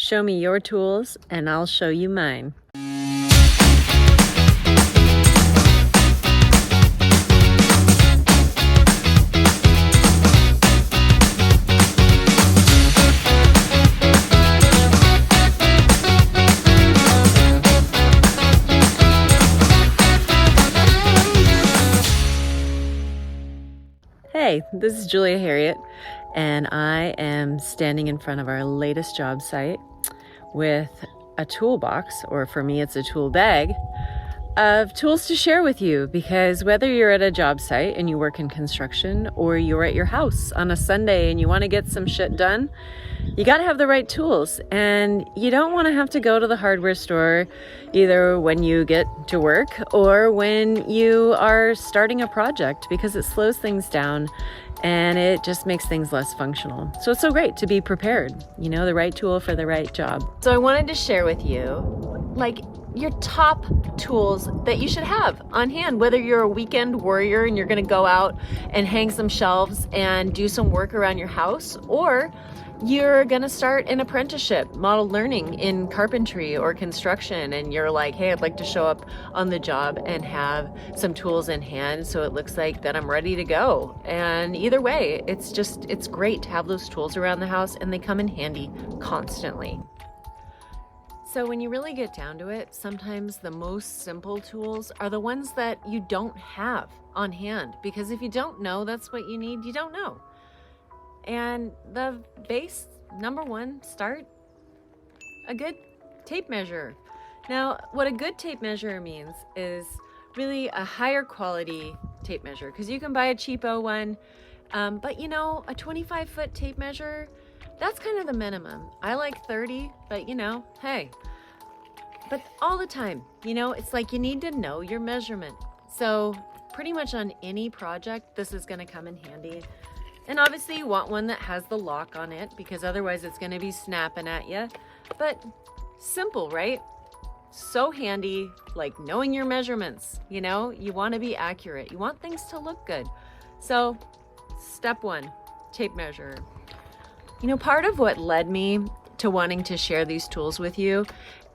Show me your tools and I'll show you mine. Hey, this is Julia Harriet, and I am standing in front of our latest job site with a toolbox, or for me it's a tool bag, of tools to share with you, because whether you're at a job site and you work in construction or you're at your house on a Sunday and you want to get some shit done, you got to have the right tools, and you don't want to have to go to the hardware store either when you get to work or when you are starting a project, because it slows things down and it just makes things less functional. So it's so great to be prepared, the right tool for the right job. So I wanted to share with you your top tools that you should have on hand, whether you're a weekend warrior and you're going to go out and hang some shelves and do some work around your house, or you're going to start an apprenticeship, model learning in carpentry or construction, and you're like, hey, I'd like to show up on the job and have some tools in hand so it looks like that I'm ready to go. And either way, it's great to have those tools around the house, and they come in handy constantly. So when you really get down to it, sometimes the most simple tools are the ones that you don't have on hand, because if you don't know that's what you need, you don't know. And the base, number one, start a good tape measure. Now, what a good tape measure means is really a higher quality tape measure, because you can buy a cheapo one, but a 25-foot tape measure, that's kind of the minimum. I like 30, but hey. But all the time, it's like you need to know your measurement. So pretty much on any project, this is going to come in handy. And obviously you want one that has the lock on it, because otherwise it's going to be snapping at you. But simple, right? So handy, like knowing your measurements. You want to be accurate. You want things to look good. So step one, tape measure. Part of what led me to wanting to share these tools with you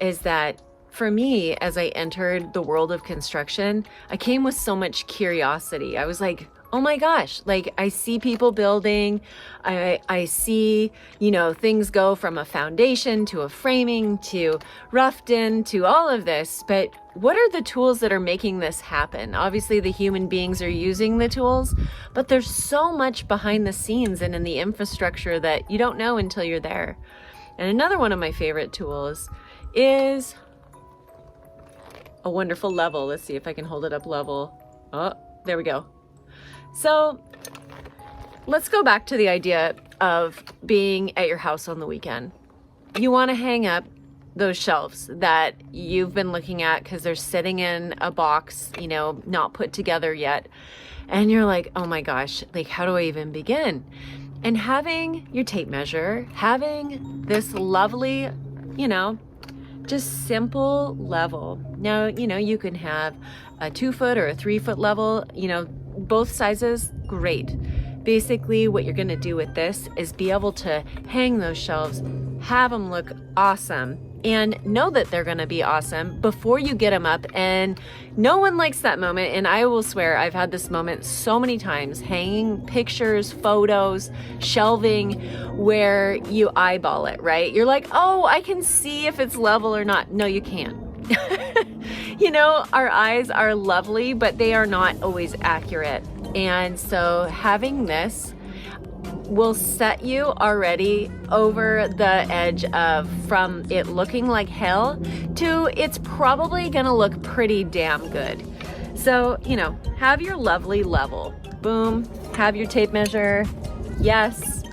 is that for me, as I entered the world of construction, I came with so much curiosity. I was like, oh my gosh, I see people building, I see, things go from a foundation to a framing to roughed in to all of this, but what are the tools that are making this happen? Obviously the human beings are using the tools, but there's so much behind the scenes and in the infrastructure that you don't know until you're there. And another one of my favorite tools is a wonderful level. Let's see if I can hold it up level. Oh, there we go. So let's go back to the idea of being at your house on the weekend. You want to hang up those shelves that you've been looking at because they're sitting in a box, not put together yet. And you're like, oh my gosh, how do I even begin? And having your tape measure, having this lovely, just simple level. Now, you can have a 2-foot or a 3-foot level, both sizes, great. Basically, what you're going to do with this is be able to hang those shelves, have them look awesome, and know that they're going to be awesome before you get them up. And no one likes that moment. And I will swear I've had this moment so many times, hanging pictures, photos, shelving, where you eyeball it, right? You're like, oh, I can see if it's level or not. No, you can't. Our eyes are lovely, but they are not always accurate. And so having this will set you already over the edge of from it looking like hell to it's probably gonna look pretty damn good. So, have your lovely level. Boom, have your tape measure. Yes,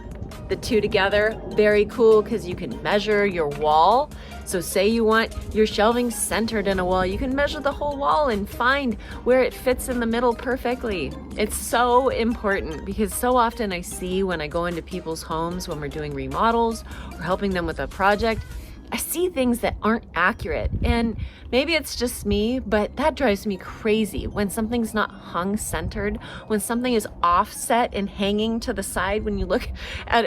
the two together, very cool, because you can measure your wall. So say you want your shelving centered in a wall, you can measure the whole wall and find where it fits in the middle perfectly. It's so important, because so often I see when I go into people's homes when we're doing remodels or helping them with a project, I see things that aren't accurate. And maybe it's just me, but that drives me crazy when something's not hung centered, when something is offset and hanging to the side when you look at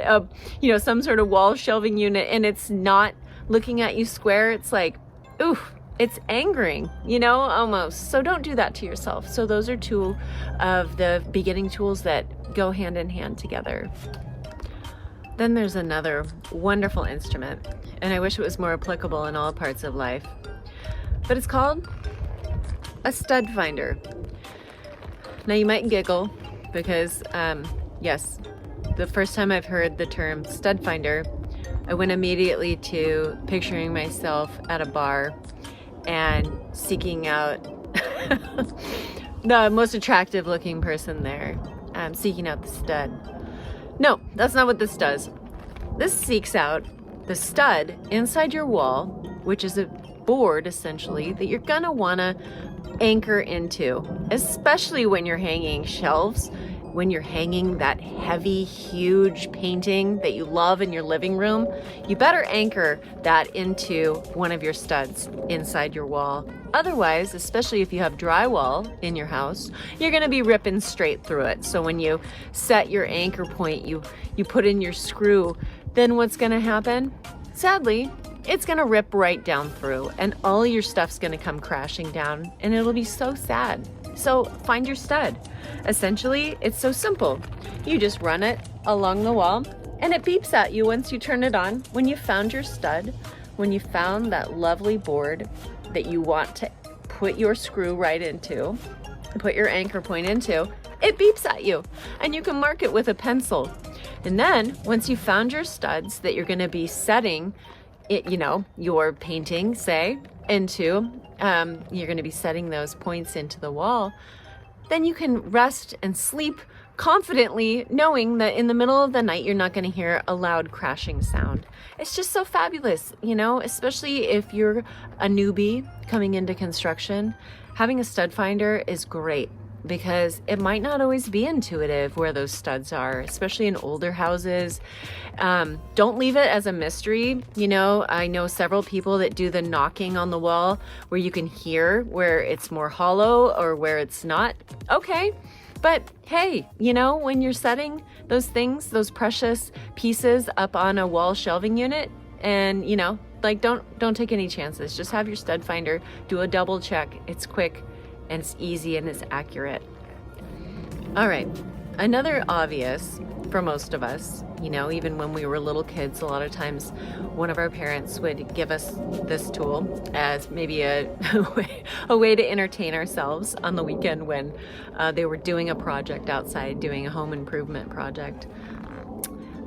some sort of wall shelving unit and it's not looking at you square, it's like, ooh, it's angering, almost. So don't do that to yourself. So those are two of the beginning tools that go hand in hand together. Then there's another wonderful instrument, and I wish it was more applicable in all parts of life, but it's called a stud finder. Now you might giggle because, yes, the first time I've heard the term stud finder, I went immediately to picturing myself at a bar and seeking out the most attractive looking person there, seeking out the stud. No, that's not what this does. This seeks out the stud inside your wall, which is a board essentially that you're gonna wanna anchor into, especially when you're hanging shelves, when you're hanging that heavy, huge painting that you love in your living room. You better anchor that into one of your studs inside your wall. Otherwise, especially if you have drywall in your house, you're gonna be ripping straight through it. So when you set your anchor point, you put in your screw, then what's gonna happen? Sadly, it's gonna rip right down through, and all your stuff's gonna come crashing down, and it'll be so sad. So find your stud. Essentially, it's so simple. You just run it along the wall, and it beeps at you once you turn it on. When you found your stud, when you found that lovely board that you want to put your screw right into, put your anchor point into, it beeps at you, and you can mark it with a pencil. And then once you found your studs that you're gonna be setting it, your painting, say, into, you're going to be setting those points into the wall, then you can rest and sleep confidently knowing that in the middle of the night you're not going to hear a loud crashing sound. It's just so fabulous, especially if you're a newbie coming into construction. Having a stud finder is great because it might not always be intuitive where those studs are, especially in older houses. Don't leave it as a mystery. I know several people that do the knocking on the wall where you can hear where it's more hollow or where it's not. Okay, but hey, when you're setting those things, those precious pieces up on a wall shelving unit, and don't take any chances. Just have your stud finder, do a double check. It's quick and it's easy and it's accurate. All right, another obvious for most of us, even when we were little kids, a lot of times one of our parents would give us this tool as maybe a way to entertain ourselves on the weekend when they were doing a project outside, doing a home improvement project.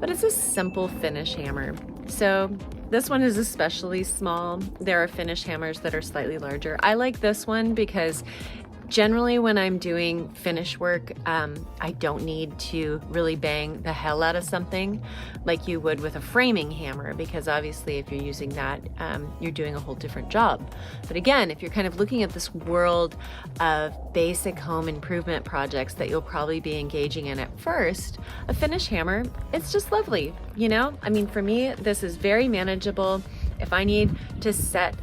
But it's a simple finish hammer. So this one is especially small. There are finish hammers that are slightly larger. I like this one because generally when I'm doing finish work, I don't need to really bang the hell out of something like you would with a framing hammer, because obviously if you're using that, you're doing a whole different job. But again, if you're kind of looking at this world of basic home improvement projects that you'll probably be engaging in at first, a finish hammer, it's just lovely, for me, this is very manageable. If I need to set,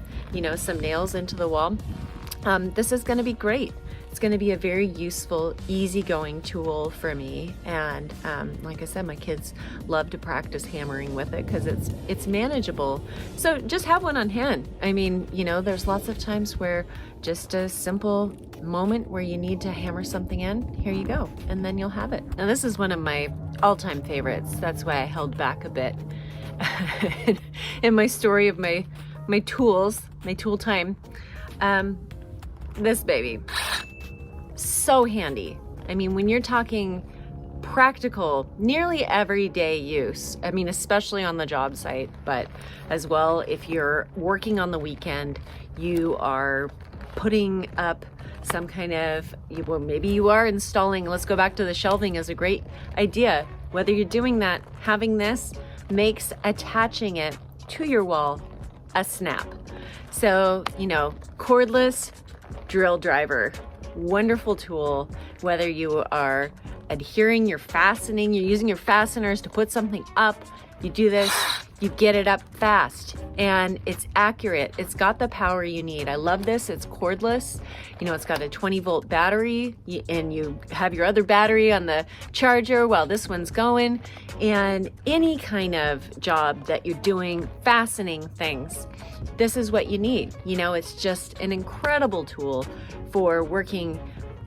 some nails into the wall, this is going to be great. It's going to be a very useful, easygoing tool for me. And like I said, my kids love to practice hammering with it because it's manageable. So just have one on hand. There's lots of times where just a simple moment where you need to hammer something in, here you go, and then you'll have it. Now this is one of my all-time favorites. That's why I held back a bit in my story of my tools, my tool time. This baby, so handy. When you're talking practical, nearly everyday use, especially on the job site, but as well if you're working on the weekend, you are putting up some kind of, maybe you are installing, let's go back to the shelving is a great idea. Whether you're doing that, having this makes attaching it to your wall a snap. So, cordless drill driver, wonderful tool, whether you are adhering, you're fastening, you're using your fasteners to put something up, you do this, You get it up fast and it's accurate. It's got the power you need. I love this. It's cordless. You know, it's got a 20-volt battery and you have your other battery on the charger while this one's going. And any kind of job that you're doing, fastening things, this is what you need. You know, it's just an incredible tool for working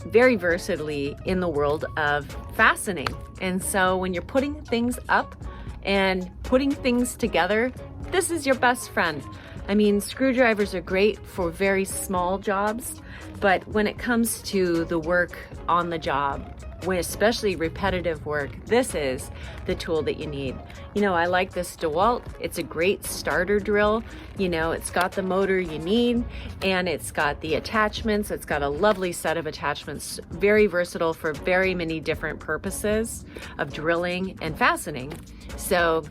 very versatilely in the world of fastening. And so when you're putting things up and putting things together, this is your best friend. I mean, screwdrivers are great for very small jobs, but when it comes to the work on the job, when especially repetitive work, this is the tool that you need. You know, I like this DeWalt. It's a great starter drill. You know, it's got the motor you need and it's got the attachments. It's got a lovely set of attachments, very versatile for very many different purposes of drilling and fastening. So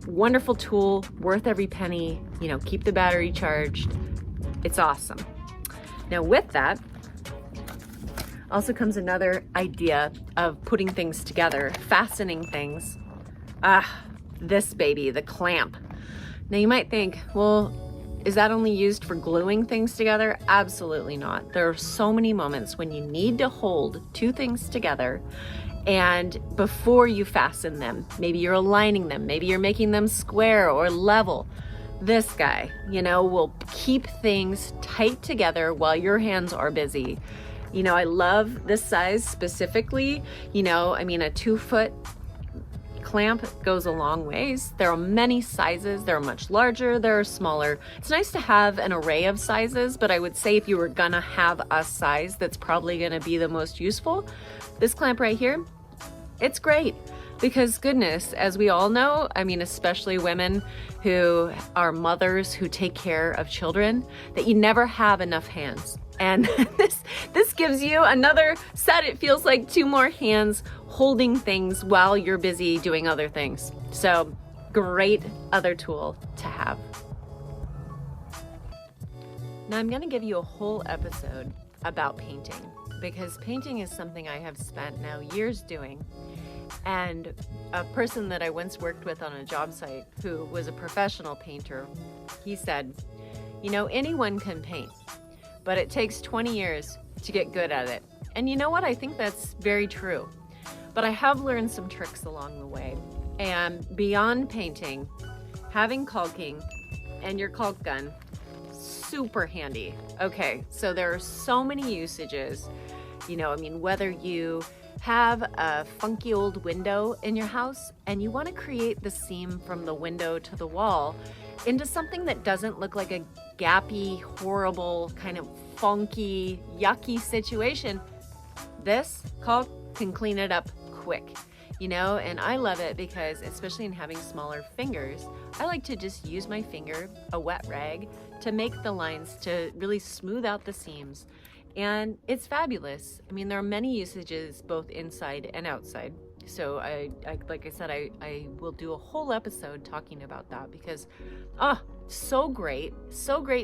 wonderful tool, worth every penny. You know, keep the battery charged. It's awesome. Now with that, also comes another idea of putting things together, fastening things. This baby, the clamp. Now you might think, well, is that only used for gluing things together? Absolutely not. There are so many moments when you need to hold two things together and before you fasten them, maybe you're aligning them, maybe you're making them square or level. This guy, you know, will keep things tight together while your hands are busy. You know, I love this size specifically. You know, I mean, a 2-foot clamp goes a long ways. There are many sizes. There are much larger, there are smaller. It's nice to have an array of sizes, but I would say if you were gonna have a size that's probably gonna be the most useful, this clamp right here, it's great. Because goodness, as we all know, I mean, especially women who are mothers who take care of children, that you never have enough hands. And this gives you another set. It feels like 2 more hands holding things while you're busy doing other things. So great other tool to have. Now I'm gonna give you a whole episode about painting because painting is something I have spent now years doing. And a person that I once worked with on a job site who was a professional painter, he said, you know, anyone can paint, but it takes 20 years to get good at it. And you know what? I think that's very true. But I have learned some tricks along the way. And beyond painting, having caulking and your caulk gun, super handy. Okay, so there are so many usages. You know, I mean, whether you have a funky old window in your house and you want to create the seam from the window to the wall into something that doesn't look like a gappy, horrible, kind of funky, yucky situation, this caulk can clean it up quick, you know, and I love it because, especially in having smaller fingers, I like to just use my finger, a wet rag, to make the lines to really smooth out the seams. And it's fabulous. I mean, there are many usages both inside and outside. So I like I said, I will do a whole episode talking about that because, so great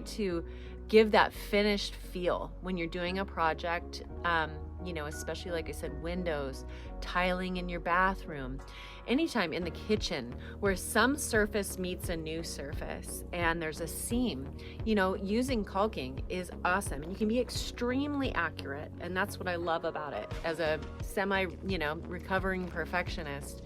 to give that finished feel when you're doing a project, you know, especially like I said, windows, tiling in your bathroom, anytime in the kitchen where some surface meets a new surface and there's a seam, you know, using caulking is awesome. You can be extremely accurate, and that's what I love about it. As a recovering perfectionist,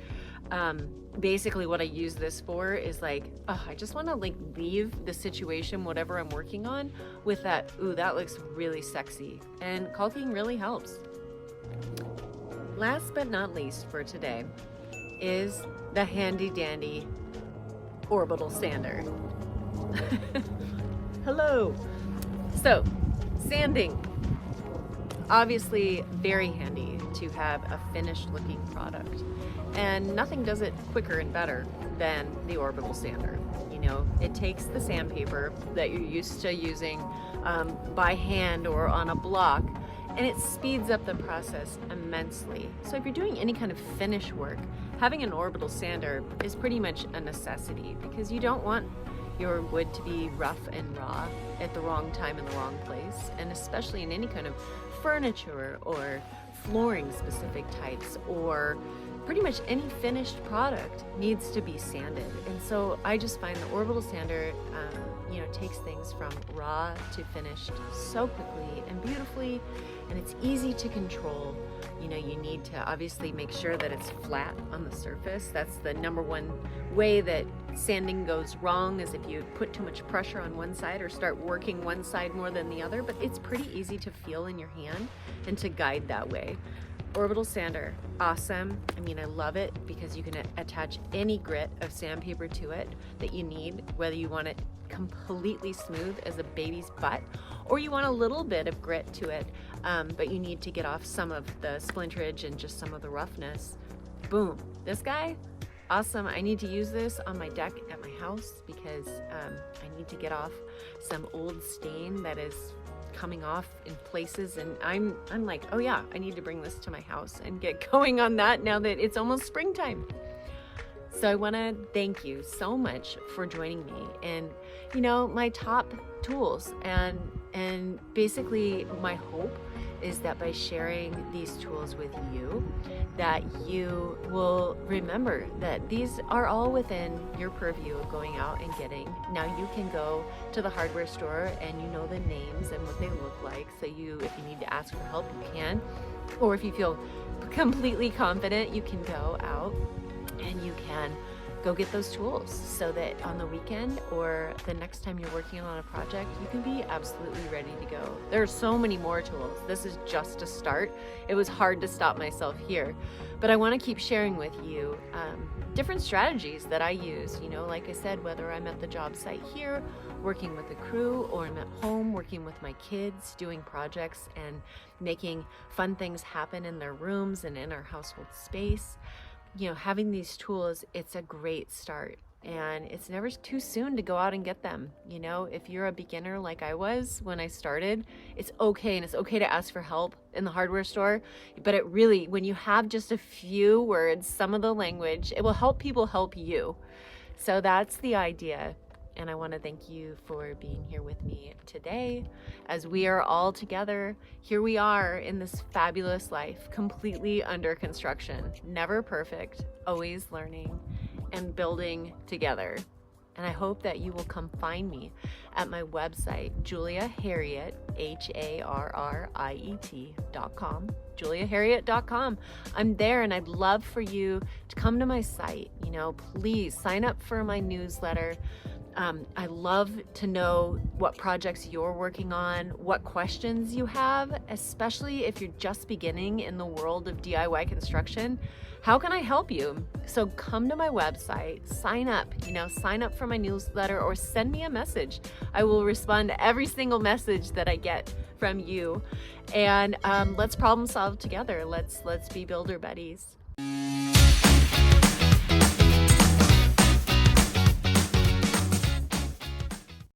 basically what I use this for is like, I just want to like leave the situation, whatever I'm working on, with that, ooh, that looks really sexy. And caulking really helps. Last but not least for today is the handy dandy orbital sander. Hello. So, sanding. Obviously very handy to have a finished looking product. And nothing does it quicker and better than the orbital sander. You know, it takes the sandpaper that you're used to using by hand or on a block, and it speeds up the process immensely. So if you're doing any kind of finish work, having an orbital sander is pretty much a necessity because you don't want your wood to be rough and raw at the wrong time in the wrong place, and especially in any kind of furniture or flooring specific types or pretty much any finished product needs to be sanded. And so I just find the orbital sander, takes things from raw to finished so quickly and beautifully, and it's easy to control. You need to obviously make sure that it's flat on the surface. That's the number one way that sanding goes wrong, is if you put too much pressure on one side or start working one side more than the other. But it's pretty easy to feel in your hand and to guide that way. Orbital sander, awesome. I love it because you can attach any grit of sandpaper to it that you need, whether you want it completely smooth as a baby's butt, or you want a little bit of grit to it, but you need to get off some of the splinterage and just some of the roughness. Boom, this guy, awesome. I need to use this on my deck at my house because I need to get off some old stain that is coming off in places, and I'm like, oh yeah, I need to bring this to my house and get going on that now that it's almost springtime. So I want to thank you so much for joining me, and my top tools, and basically my hope is that by sharing these tools with you, that you will remember that these are all within your purview of going out and getting. Now you can go to the hardware store and you know the names and what they look like, so if you need to ask for help, you can. Or if you feel completely confident, you can go out and you can go get those tools, so that on the weekend or the next time you're working on a project, you can be absolutely ready to go. There are so many more tools. This is just a start. It was hard to stop myself here, but I want to keep sharing with you different strategies that I use. Like I said, whether I'm at the job site here working with a crew, or I'm at home working with my kids doing projects and making fun things happen in their rooms and in our household space. Having these tools, it's a great start, and it's never too soon to go out and get them. If you're a beginner like I was when I started, it's okay, and it's okay to ask for help in the hardware store. But it really, when you have just a few words, some of the language, it will help people help you. So that's the idea. And I want to thank you for being here with me today as we are all together. Here we are in this fabulous life, completely under construction, never perfect, always learning and building together. And I hope that you will come find me at my website, JuliaHarriet, Harriet.com. JuliaHarriet.com. I'm there, and I'd love for you to come to my site. Please sign up for my newsletter. I love to know what projects you're working on, what questions you have, especially if you're just beginning in the world of DIY construction. How can I help you? So come to my website, sign up for my newsletter, or send me a message. I will respond to every single message that I get from you. And let's problem solve together. Let's be builder buddies.